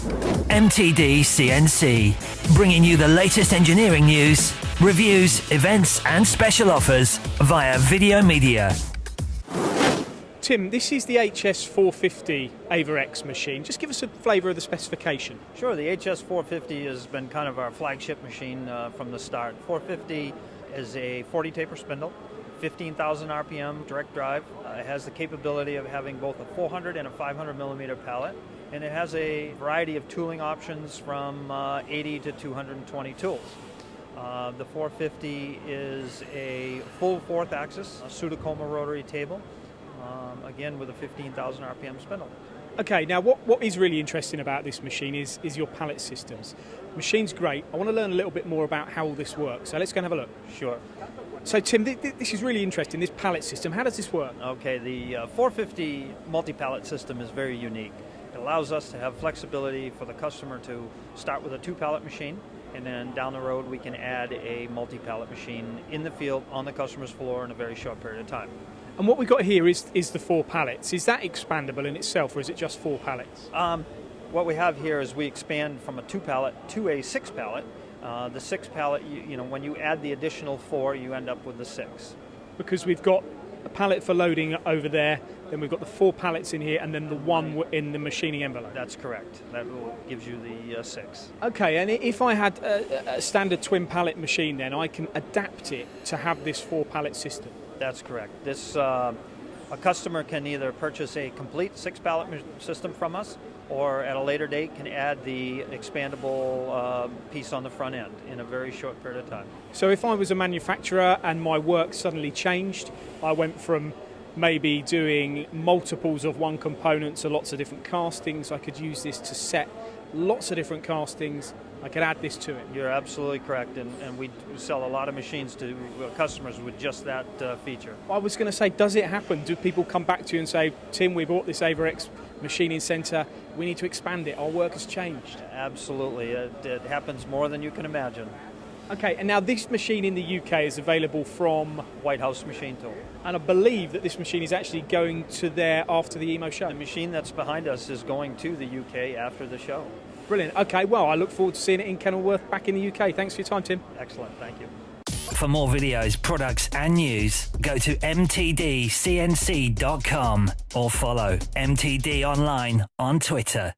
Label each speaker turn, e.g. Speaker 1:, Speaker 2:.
Speaker 1: MTD CNC, bringing you the latest engineering news, reviews, events and special offers via video media.
Speaker 2: Tim, this is the hs450 AVA-X machine. Just give us a flavour of the specification.
Speaker 3: Sure, the hs450 has been kind of our flagship machine from the start. 450 is a 40 taper spindle, 15,000 RPM direct drive. It has the capability of having both a 400 and a 500 millimeter pallet, and it has a variety of tooling options from 80 to 220 tools. The 450 is a full fourth axis, a pseudocoma rotary table, again with a 15,000 RPM spindle.
Speaker 2: Okay, now what is really interesting about this machine is your pallet systems. Machine's great. I want to learn a little bit more about how all this works, so let's go and have a look.
Speaker 3: Sure.
Speaker 2: So Tim, this is really interesting, this pallet system. How does this work?
Speaker 3: Okay, the 450 multi-pallet system is very unique. It allows us to have flexibility for the customer to start with a 2-pallet machine, and then down the road we can add a multi-pallet machine in the field on the customer's floor in a very short period of time.
Speaker 2: And what we've got here is the 4 pallets. Is that expandable in itself, or is it just 4 pallets?
Speaker 3: What we have here is we expand from a 2-pallet to a 6-pallet. The 6-pallet, you know, when you add the additional 4, you end up with the 6.
Speaker 2: Because we've got a pallet for loading over there, then we've got the 4 pallets in here, and then the 1 in the machining envelope.
Speaker 3: That's correct. That gives you the 6.
Speaker 2: Okay, and if I had a standard twin pallet machine, then I can adapt it to have this 4 pallet system.
Speaker 3: That's correct. This a customer can either purchase a complete 6-pallet system from us, or at a later date can add the expandable piece on the front end in a very short period of time.
Speaker 2: So if I was a manufacturer and my work suddenly changed, I went from maybe doing multiples of one component to lots of different castings, I could use this to set lots of different castings. I could add this to it.
Speaker 3: You're absolutely correct, and we sell a lot of machines to customers with just that feature.
Speaker 2: I was going to say, does it happen? Do people come back to you and say, Tim, we bought this AVA-X machining centre, we need to expand it, our work has changed?
Speaker 3: Absolutely, it happens more than you can imagine.
Speaker 2: Okay, and now this machine in the UK is available from
Speaker 3: Whitehouse Machine Tool.
Speaker 2: And I believe that this machine is actually going to there after the EMO show.
Speaker 3: The machine that's behind us is going to the UK after the show.
Speaker 2: Brilliant. Okay, well, I look forward to seeing it in Kenilworth back in the UK. Thanks for your time, Tim.
Speaker 3: Excellent, thank you.
Speaker 1: For more videos, products and news, go to mtdcnc.com or follow MTD Online on Twitter.